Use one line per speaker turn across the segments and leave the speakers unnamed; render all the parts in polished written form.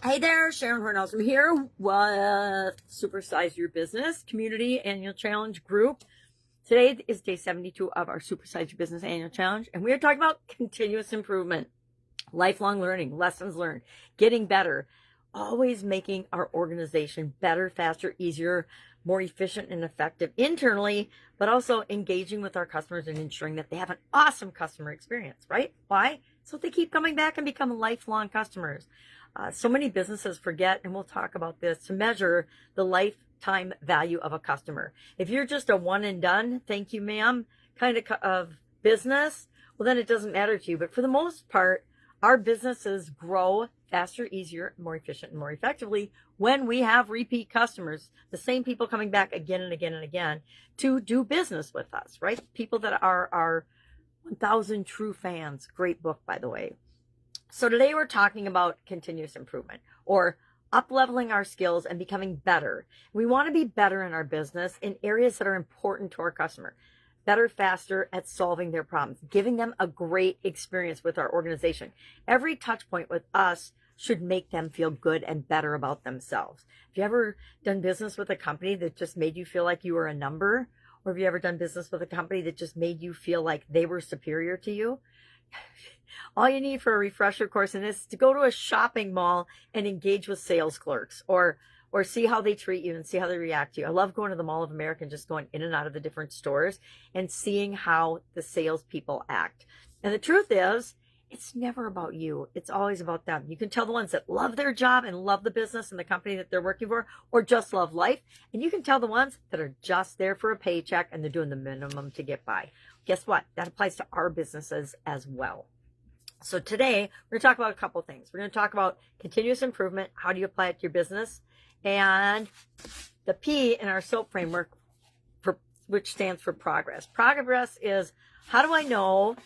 Hey there, Sharon Hornell. I'm here with Supersize Your Business Community Annual Challenge Group. Today is day 72 of our Supersize Your Business Annual Challenge, and we are talking about continuous improvement, lifelong learning, lessons learned, getting better, always making our organization better, faster, easier, more efficient and effective internally, but also engaging with our customers and ensuring that they have an awesome customer experience, right? Why? So they keep coming back and become lifelong customers. So many businesses forget, and we'll talk about this, to measure the lifetime value of a customer. If you're just a one and done, thank you, ma'am, kind of business, well, then it doesn't matter to you. But for the most part, our businesses grow faster, easier, more efficient, and more effectively when we have repeat customers, the same people coming back again and again and again to do business with us, right? People that are our 1,000 true fans. Great book, by the way. So today we're talking about continuous improvement, or up-leveling our skills and becoming better. We want to be better in our business in areas that are important to our customer. Better, faster at solving their problems, giving them a great experience with our organization. Every touch point with us should make them feel good and better about themselves. Have you ever done business with a company that just made you feel like you were a number? Or have you ever done business with a company that just made you feel like they were superior to you? All you need for a refresher course in this is to go to a shopping mall and engage with sales clerks, or see how they treat you and see how they react to you. I love going to the Mall of America and just going in and out of the different stores and seeing how the salespeople act. And the truth is, it's never about you. It's always about them. You can tell the ones that love their job and love the business and the company that they're working for, or just love life. And you can tell the ones that are just there for a paycheck and they're doing the minimum to get by. Guess what? That applies to our businesses as well. So today, we're going to talk about a couple of things. We're going to talk about continuous improvement. How do you apply it to your business? And the P in our SOAP framework, which stands for progress. Progress is, how do we know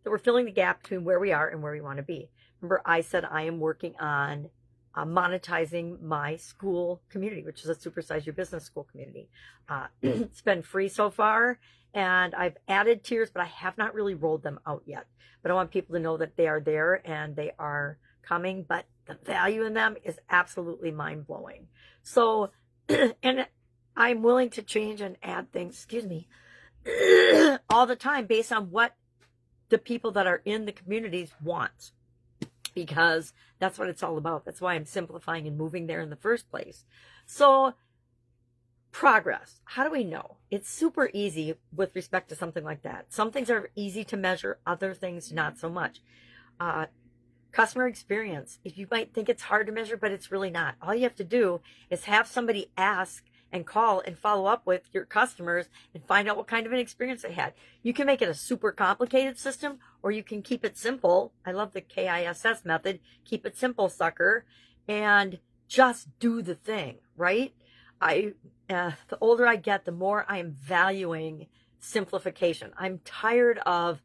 that we're filling the gap between where we are and where we want to be? Remember, I said I am working on monetizing my school community, which is a Supersize Your Business school community. It's been free so far, and I've added tiers, but I have not really rolled them out yet. But I want people to know that they are there and they are coming, but the value in them is absolutely mind-blowing. So, and I'm willing to change and add things, all the time based on what the people that are in the communities want, because that's what it's all about. That's why I'm simplifying and moving there in the first place. So, progress. How do we know? It's super easy with respect to something like that. Some things are easy to measure, other things not so much. Customer experience. If you might think it's hard to measure, but it's really not. All you have to do is have somebody ask and call and follow up with your customers and find out what kind of an experience they had. You can make it a super complicated system, or you can keep it simple. I love the KISS method. Keep it simple, sucker, and just do the thing, right? The older I get, the more I am valuing simplification. I'm tired of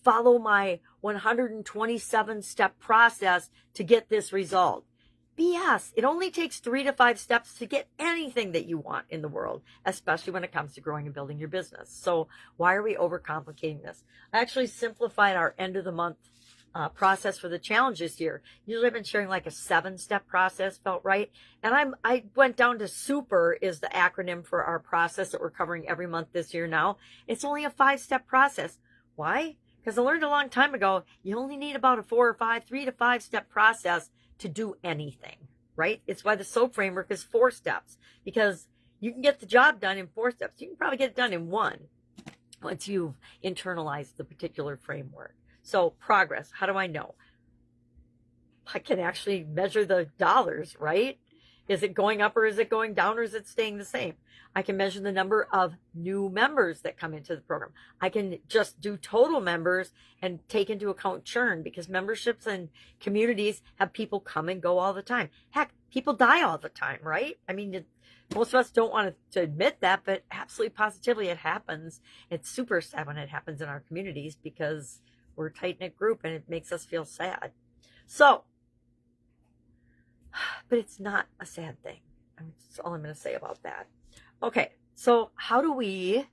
follow my 127 step process to get this result. BS. It only takes 3 to 5 steps to get anything that you want in the world, especially when it comes to growing and building your business. So why are we overcomplicating this? I actually simplified our end of the month process for the challenge this year. Usually I've been sharing like a 7-step process, felt right. And I went down to SUPER is the acronym for our process that we're covering every month this year now. It's only a 5-step process. Why? Because I learned a long time ago, you only need about a 3 to 5 step process to do anything, right? It's why the SOAP framework is 4 steps, because you can get the job done in 4 steps. You can probably get it done in 1 once you've internalized the particular framework. So progress, how do I know? I can actually measure the dollars, right? Is it going up or is it going down or is it staying the same? I can measure the number of new members that come into the program. I can just do total members and take into account churn, because memberships and communities have people come and go all the time. Heck, people die all the time, right? I mean, most of us don't want to admit that, but absolutely positively it happens. It's super sad when it happens in our communities because we're a tight-knit group and it makes us feel sad. So, but it's not a sad thing. That's all I'm going to say about that. Okay, so how do we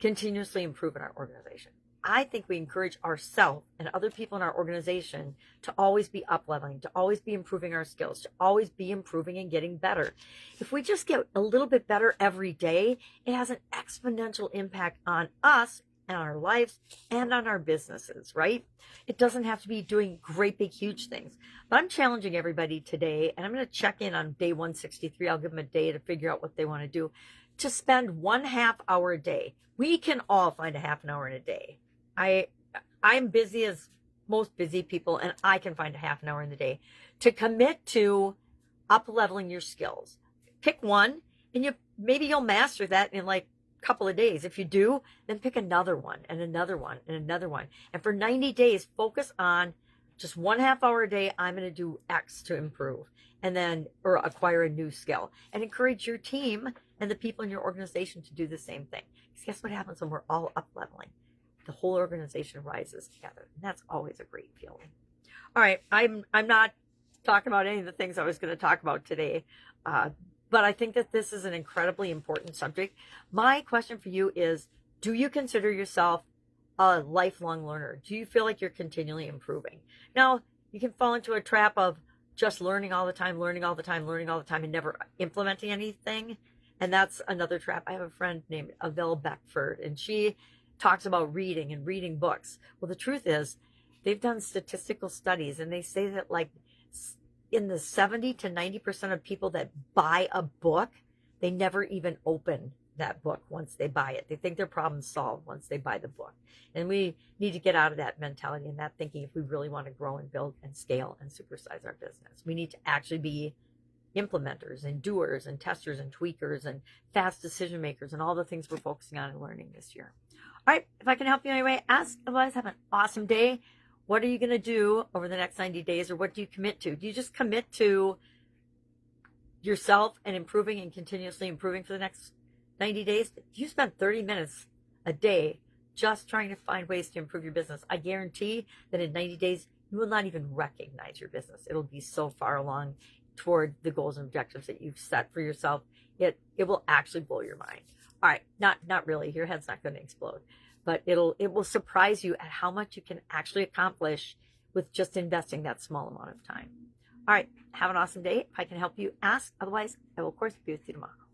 continuously improve in our organization? I think we encourage ourselves and other people in our organization to always be up leveling, to always be improving our skills, to always be improving and getting better. If we just get a little bit better every day, it has an exponential impact on us and our lives and on our businesses, right? It doesn't have to be doing great, big, huge things. But I'm challenging everybody today, and I'm going to check in on day 163. I'll give them a day to figure out what they want to do, to spend 1/2 hour a day. We can all find a half an hour in a day. I'm busy as most busy people, and I can find a half an hour in the day to commit to up leveling your skills. Pick one, and maybe you'll master that in like couple of days. If you do, then pick another one and another one and another one. And for 90 days, focus on just 1/2 hour a day. I'm going to do X to improve and then, or acquire a new skill, and encourage your team and the people in your organization to do the same thing. Because guess what happens when we're all up leveling? The whole organization rises together. And that's always a great feeling. All right. I'm not talking about any of the things I was going to talk about today. But I think that this is an incredibly important subject. My question for you is, do you consider yourself a lifelong learner? Do you feel like you're continually improving? Now, you can fall into a trap of just learning all the time, and never implementing anything. And that's another trap. I have a friend named Avelle Beckford, and she talks about reading and reading books. Well, the truth is, they've done statistical studies, and they say that like in the 70 to 90% of people that buy a book, they never even open that book once they buy it. They think their problem's solved once they buy the book. And we need to get out of that mentality and that thinking if we really want to grow and build and scale and supersize our business. We need to actually be implementers and doers and testers and tweakers and fast decision makers and all the things we're focusing on and learning this year. All right, if I can help you in any way, ask. Otherwise, have an awesome day. What are you going to do over the next 90 days, or what do you commit to? Do you just commit to yourself and improving and continuously improving for the next 90 days? You spend 30 minutes a day just trying to find ways to improve your business. I guarantee that in 90 days, you will not even recognize your business. It'll be so far along toward the goals and objectives that you've set for yourself. It will actually blow your mind. All right, not really. Your head's not going to explode. But it will surprise you at how much you can actually accomplish with just investing that small amount of time. All right, have an awesome day. If I can help you, ask. Otherwise, I will, of course, be with you tomorrow.